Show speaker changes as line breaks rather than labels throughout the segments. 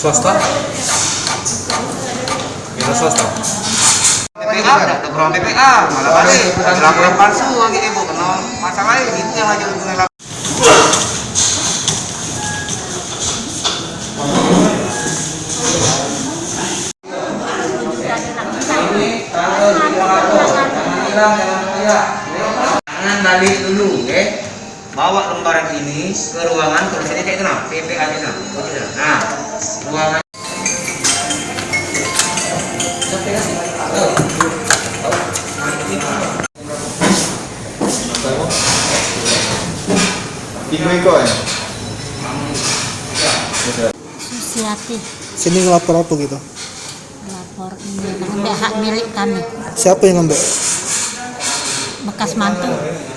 Swasta? Kita swasta.
PPA, udah program PPA, malah balik, udah laporan palsu lagi ibu, karena masalahnya itu yang aja hubungan laporan. Jangan balik dulu, bawa lembaran ini ke ruangan tulisannya kayak itu nah, PPA nya nah, ruangan.
Susiati.
Sini ngelapor apa gitu?
Lapor ini ngambil hak milik kami.
Siapa yang ngambil?
Bekas mantu.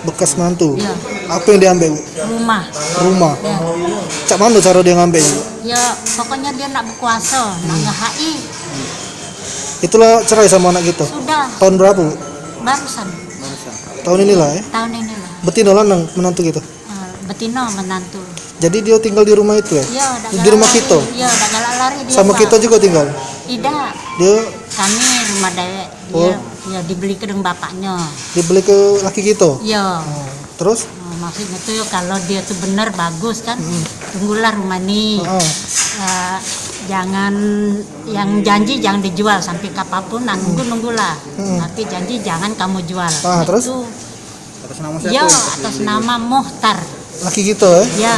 Bekas mantu?
Ya.
Apa yang diambil, Bu?
Rumah.
Rumah?
Ya.
Cak mana cara dia ngambil, Bu?
Ya, pokoknya dia nak berkuasa, nak nge-HI.
Itulah cerai sama anak kita?
Sudah.
Tahun berapa, Bu?
Barusan.
Tahun inilah ya?
Tahun inilah.
Betina lanang menantu kita?
Betina menantu.
Jadi dia tinggal di rumah itu ya?
Ya,
Di rumah kita?
Iya, dah galak lari dia.
Sama
Pak.
kita juga tinggal?
Tidak.
Dia
Kami rumah dewek.
Oh.
Ya dibeli ke dengan bapaknya.
dibeli ke laki kita?
Ya.
Oh. Terus?
Maksudnya tuh kalau dia tuh benar bagus kan, tunggulah rumah ini. Jangan yang janji jangan dijual sampai kapanpun, nunggulah. Tapi janji jangan kamu jual.
Terus?
Itu,
Atas nama siapa?
ya atas nama Muhtar.
Laki kita ya?
Ya.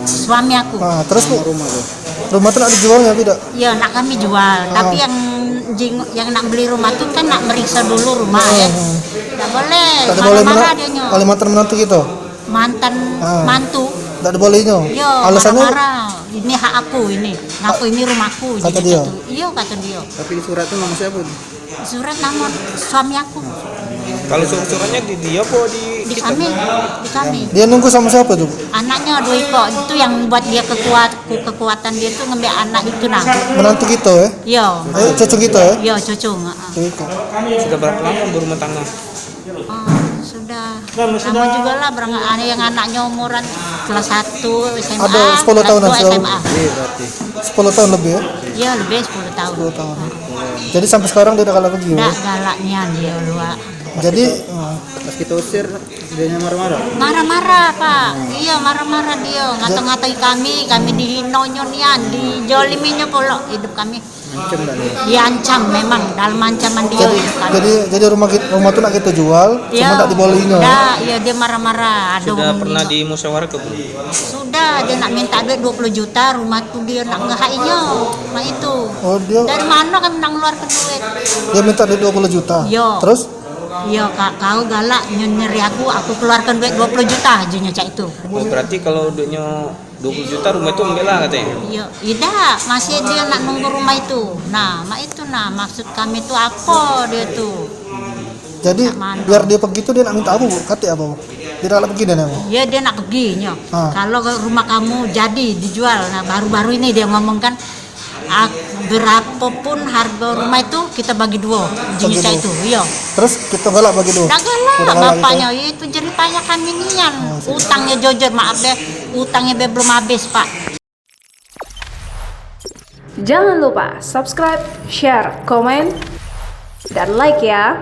Suami aku.
Terus, Bu? Rumah itu nak dijual nggak tidak?
Ya nak kami jual. Tapi yang nak beli rumah tuh kan nak meriksa dulu rumah ya. Tidak boleh.
Tak boleh
Marah-marah dia nyo.
oleh mantan menantu kita?
Mantan mantu.
Tak bolehnya?
Yo,
Alasannya?
marah-marah. Ini hak aku ini. Ngaku ini rumahku.
Kata
Jadi
dia?
gitu. Iya kata dia.
Tapi di surat itu nama siapa?
Surat nama suami aku.
Kalau surat-suratnya di dia apa
Di kami.
Dia nunggu sama siapa tuh?
Anaknya 2 ekor. Itu yang buat dia kekuatan dia tuh ngambil anak itu nah.
Menantu kita ya?
Iya.
Cucu kita ya?
Iya, cucu.
Sudah berapa lama berumah tangga?
Sudah lama juga lah, ada yang anaknya umuran kelas 1 SMA,
Ada 10 tahunan
kelas 2 SMA.
10 tahun lebih ya?
Iya, lebih 10 tahun.
10 tahun. Jadi sampai sekarang dia udah kalah pergi ya?
Udah galaknya dia luar.
Jadi
pas kita usir dia marah-marah.
Marah-marah Pak, iya marah-marah dia, ngata-ngatai kami dihina nyonian, dijoliminya pula hidup kami.
Ancam dah dia.
Diancam memang, dalam ancaman dia hidup kami.
jadi rumah itu nak kita jual, cuma tak dibolehin.
Iya, dia marah-marah.
Sudah pernah dimusyawarahkan belum?
Sudah, dia nak minta duit 20 juta, rumah tuh dia nak ngehainya, rumah itu.
Oh, dia
Dari mana kami nak ngeluarkan duit?
dia minta duit 20 juta.
Iya.
Terus?
Iya, kau galak nyeri aku keluarkan duit 20 juta ajunya cak itu.
Oh, berarti kalau duitnya 20 juta rumah itu ambil lah katanya?
Iya, tidak, masih dia nak nunggu rumah itu. Nah, maksud kami itu apa dia tuh?
Jadi biar dia pergi itu dia nak minta apa, Bu? Kata apa, Bu? Dia nak pergi dan apa?
Ya dia nak pergi nyo. Kalau rumah kamu jadi dijual, nah baru-baru ini dia ngomongkan berapapun harga rumah itu kita bagi 2 jenisnya itu. Iya.
Terus kita galak bagi 2.
Dah galak bapaknya itu jadi payah kami nian. Utangnya jujur maaf deh, utangnya belum habis Pak.
Jangan lupa subscribe, share, komen, dan like ya.